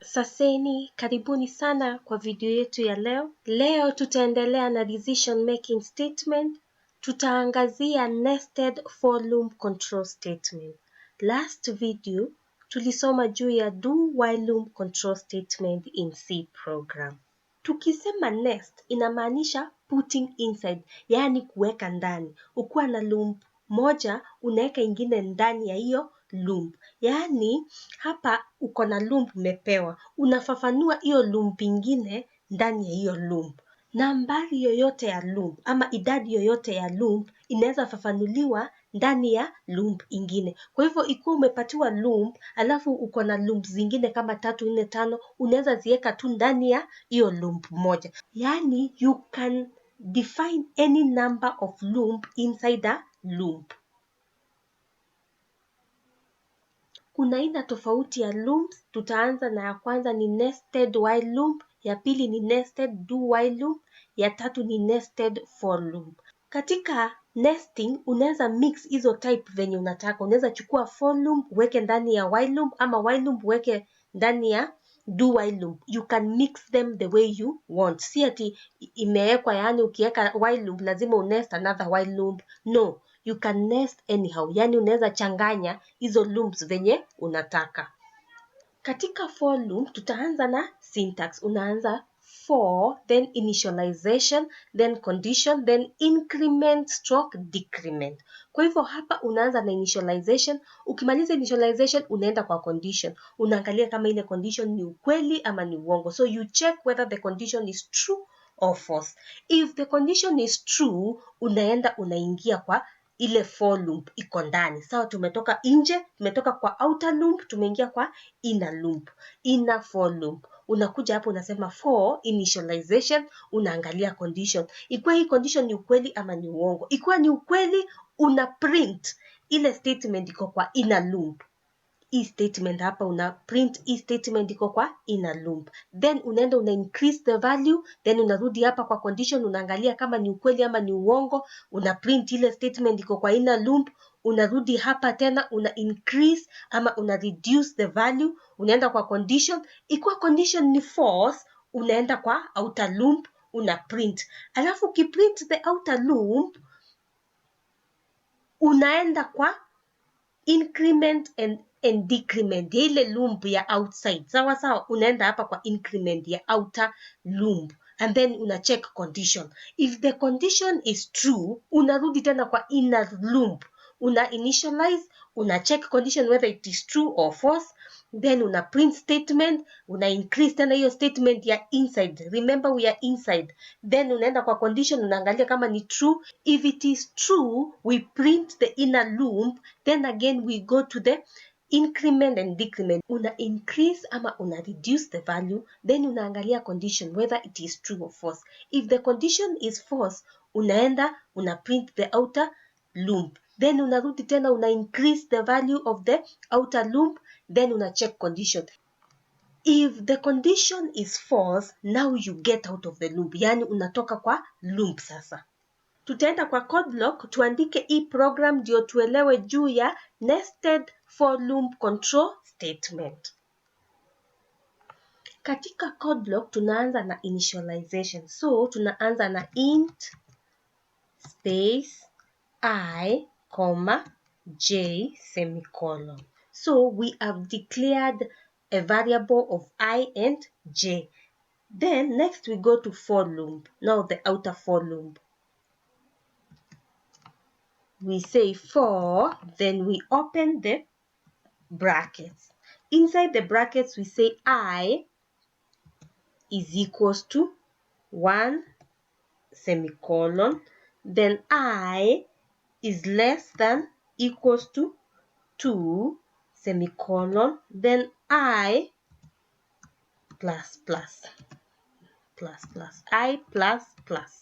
Saseni, karibuni sana kwa video yetu ya leo. Leo tutaendelea na decision making statement. Tutaangazia nested for loop control statement. Last video tulisoma juu ya do while loop control statement in C program. Tukisema nest inamaanisha putting inside, yaani kuweka ndani. Ukiwa na loop moja unaweka ingine ndani ya hiyo loop. Yaani hapa uko na loop umepewa, unafafanua hiyo loop ingine ndani ya hiyo loop. Nambari yoyote ya loop ama idadi yoyote ya loop inaweza fafanuliwa ndani ya loop ingine. Kwa hivyo ikiwa umepatiwa loop alafu uko na loop zingine kama 3, 4, 5, unaweza ziweka tu ndani ya hiyo loop moja. Yaani you can define any number of loop inside a loop. Kuna aina tofauti ya loops. Tutaanza na ya kwanza ni nested while loop, ya pili ni nested do while loop, ya tatu ni nested for loop. Katika nesting unaweza mix hizo type venye unataka. Unaweza chukua for loop uweke ndani ya while loop ama while loop uweke ndani ya do while loop. You can mix them the way you want. Si ati imewekwa yaani ukiweka while loop lazima unest another while loop. No, you can nest anyhow. Yaani unaweza changanya hizo loops venye unataka. Katika for loop tutaanza na syntax. Unaanza for, then initialization, then condition, then increment stroke decrement. Kwa hivyo hapa unaanza na initialization. Ukimaliza initialization unaenda kwa condition. Unaangalia kama ile condition ni ukweli ama ni uongo. So you check whether the condition is true or false. If the condition is true, unaingia kwa ile for loop iko ndani. Sawa, tumetoka nje, tumetoka kwa outer loop, tumeingia kwa inner loop, inner for loop. Unakuja hapo unasema for initialization, unaangalia condition. Ikiwa hii condition ni ukweli ama ni uongo. Ikiwa ni ukweli, una print ile statement iko kwa inner loop. Hii statement hapa una print hii statement iko kwa inner loop. Then unaenda una increase the value, then unarudi hapa kwa condition unaangalia kama ni ukweli ama ni uongo, una print ile statement iko kwa inner loop, unarudi hapa tena una increase ama una reduce the value, unaenda kwa condition. Ikiwa condition ni false, unaenda kwa outer loop, una print. Alafu ukiprint the outer loop, unaenda kwa increment and decrement ya ile loop ya outside. Sawa, unaenda hapa kwa increment ya outer loop and then una check condition. If the condition is true, unarudi tena kwa inner loop, una initialize, una check condition whether it is true or false, then una print statement, una increase tena hiyo statement ya inside. Remember we are inside. Then unaenda kwa condition unaangalia kama ni true. If it is true, we print the inner loop, then again we go to the increment and decrement. Una increase ama una reduce the value, then unaangalia condition whether it is true or false. If the condition is false, unaenda una print the outer loop, then unarudi tena una increase the value of the outer loop, then una check condition. If the condition is false, now you get out of the loop, yani unatoka kwa loop sasa. Tutaenda kwa code block tuandike hii program ndio tuelewe juu ya nested for loop control statement. Katika code block tunaanza na initialization. So tunaanza na int space I, j semicolon. So we have declared a variable of I and j. Then next we go to for loop. Now the outer for loop. We say for, then we open the brackets. Inside the brackets, we say I is equals to 1 semicolon. Then I is less than equals to 2 semicolon. Then I plus plus. I plus plus.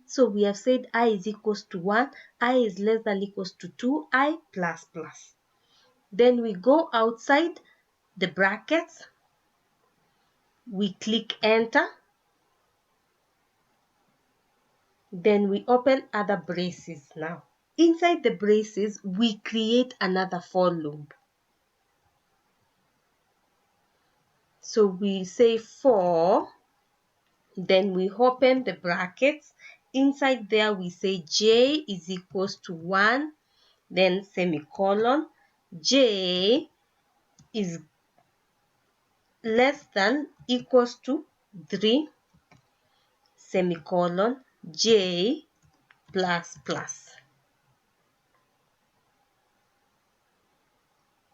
So we have said I is equals to 1, I is less than equals to 2, I plus plus. Then we go outside the brackets, we click enter, then we open other braces now. Inside the braces, we create another for loop. So we say 4, then we open the brackets. Inside there we say j is equals to 1, then semicolon. J is less than equals to 3, semicolon. J plus plus.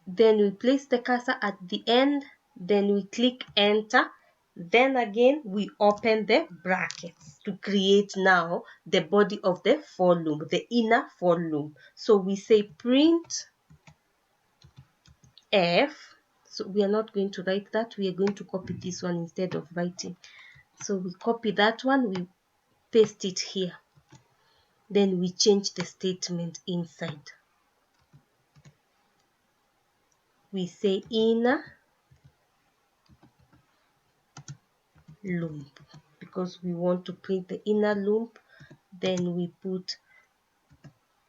Then we place the cursor at the end, then we click enter, then again we open the brackets to create now the body of the for loop, the inner for loop. So we say print f. So we are not going to write that, we are going to copy this one instead of writing. So we copy that one, we paste it here, then we change the statement inside. We say inner loop because we want to print the inner loop. Then we put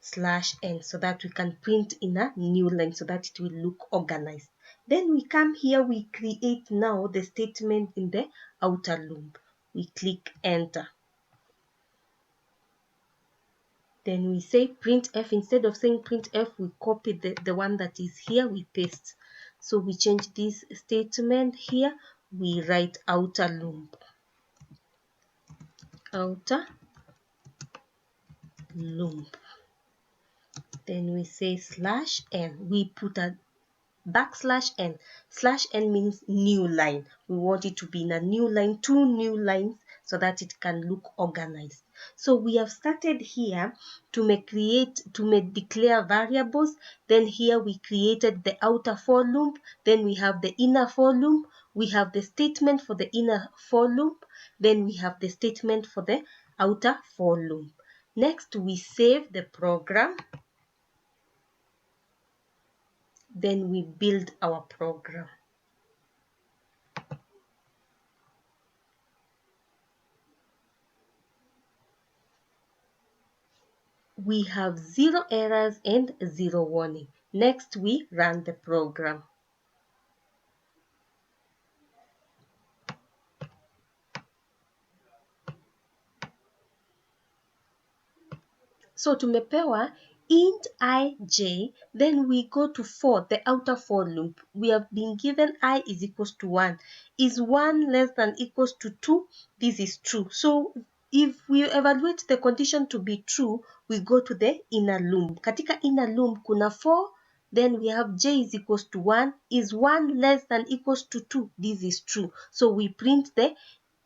/n so that we can print in a new line so that it will look organized. Then we come here, we create now the statement in the outer loop. We click enter. Then we say printf. Instead of saying printf, we copy the one that is here, we paste. So we change this statement here, we write outer loop. Outer loop. Then we say /n. We put a \n. /n means new line. We want it to be in a new line, 2 new lines, so that it can look organized. So we have started here to declare variables. Then here we created the outer for loop. Then we have the inner for loop. We have the statement for the inner for loop. Then we have the statement for the outer for loop. Next, we save the program. Then we build our program. We have 0 errors and 0 warning. Next, we run the program. So tumepewa int ij, then we go to 4, the outer for loop. We have been given I is equals to 1. Is 1 less than equals to 2? This is true. So if we evaluate the condition to be true, we go to the inner loop. Katika inner loop kuna 4, then we have j is equals to 1. Is 1 less than equals to 2? This is true. So we print the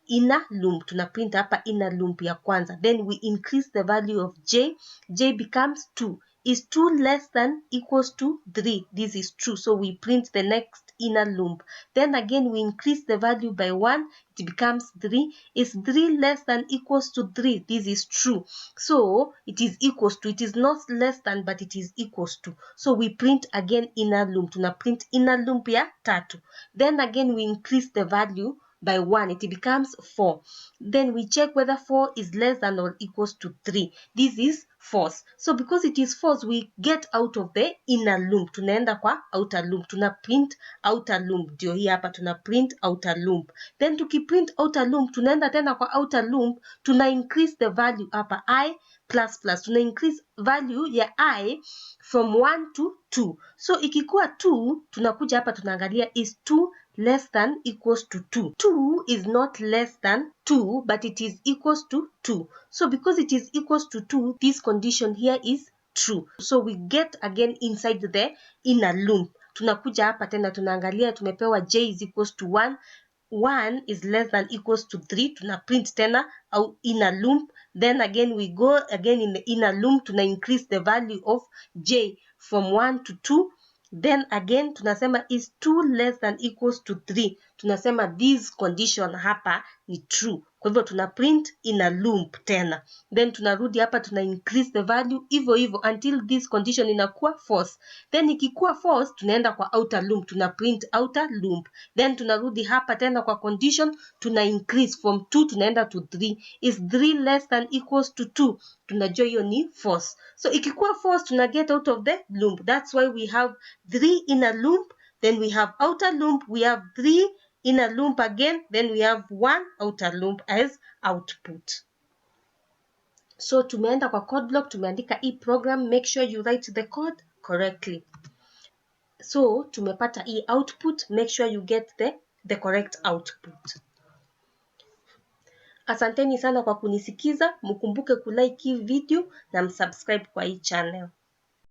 inner loop. Tunaprint hapa inner loop ya kwanza. Then we increase the value of j. J becomes 2. Is 2 less than equals to 3? This is true. So we print the next inner loop. Then again we increase the value by 1. It becomes 3. Is 3 less than equals to 3? This is true. So it is equals to. It is not less than, but it is equals to. So we print again inner loop. Tunaprint inner loop ya 3. Then again we increase the value by 1, it becomes 4. Then we check whether 4 is less than or equals to 3. This is false. So because it is false, we get out of the inner loop. Tunaenda kwa outer loop. Tuna print outer loop. Ndio hii hapa tuna print outer loop. Then tukiprint outer loop, tunaenda tena kwa outer loop, tuna increase the value hapa I plus plus. Tuna increase value ya I from 1 to 2. So ikikuwa 2, tunakuja hapa tunaangalia is 2 less than equals to 2. 2 is not less than 2, but it is equals to 2. So because it is equals to 2, this condition here is true. So we get again inside the inner loop. Tunakuja hapa tena tunaangalia tumepewa j is equals to 1. 1 is less than equals to 3. Tuna print tena au inner loop. Then again we go again in the inner loop. Tuna increase the value of j from 1 to 2. Then again tunasema is 2 less than equals to 3. Tunasema this condition hapa ni true. Kwa hivyo tuna print inner loop tena. Then tunarudi hapa tuna increase the value hivyo hivyo until this condition inakuwa false. Then ikikuwa false tunaenda kwa outer loop, tuna print outer loop. Then tunarudi hapa tena kwa condition, tuna increase from 2 tunaenda to 3. Is 3 less than equals to 2? Tunajua hiyo ni false. So ikikuwa false tuna get out of the loop. That's why we have 3 inner loop, then we have outer loop, we have 3 inner loop again, then we have one outer loop as output. So tumeenda kwa code block, tumeandika hii program, make sure you write the code correctly. So tumepata hii output, make sure you get the correct output. Asanteni sana kwa kunisikiza, mkumbuke kulike hii video na msubscribe kwa hii channel.